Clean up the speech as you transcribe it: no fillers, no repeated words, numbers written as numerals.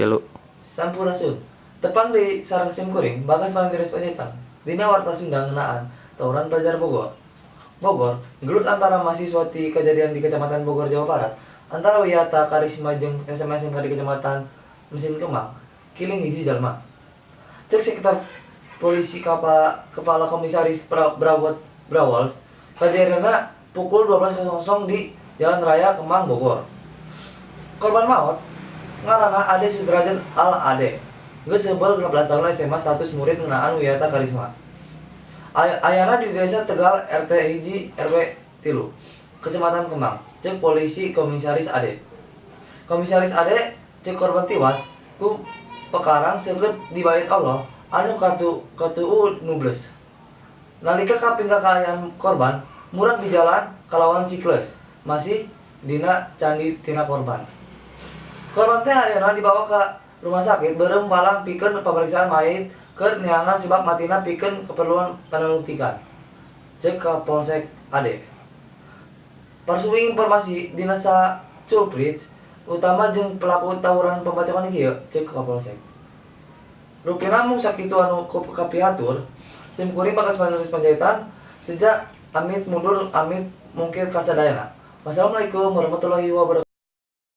tilu. Sampurasun. Tepang di sarang simkuring, Bagas Panitiris Panjaitan. Dina warta Sunda ngenaan, tawuran pelajar Bogor. Bogor, gelut antara mahasiswa di kejadian di Kecamatan Bogor, Jawa Barat. Antara Wiyata Karisma jeung SMS di Kecamatan Mesin Kemang, kiling hiji jalma. Cek sekitar polisi kepala komisaris Brawals, kejadiannya pukul 12.00 di Jalan Raya Kemang, Bogor. Korban maut ngaranna Ade Sudrajat Al Ade. Geus sebel 16 tahun SMA status murid ngeunaan Wiyata Karisma. Ayana di Desa Tegal RT hiji RW 3 Kecamatan Kemang. Cek polisi komisaris Ade. Komisaris Ade cek korban tiwas ku pekarang seukeut di bait Allah anu katu'u nubles. Nalika kaping kakayaan korban murag di jalan kalawan sikles masih dina candi tina korban. Korban teh ayeuna dibawa ke rumah sakit beureum palang pikeun pemeriksaan mayit keur neangan sebab matina pikeun keperluan penyelidikan. Cek Kapolsek Ade. Parsumi informasi dina Culprit utama jeung pelaku tawuran pembacokan ieu cek Kapolsek. Rupina mung sakitu anu kapihatur simkuring Bagas Panitiris Panjaitan sejak amit mundur amit mungkin kasadayana. Wassalamualaikum warahmatullahi wabarakatuh.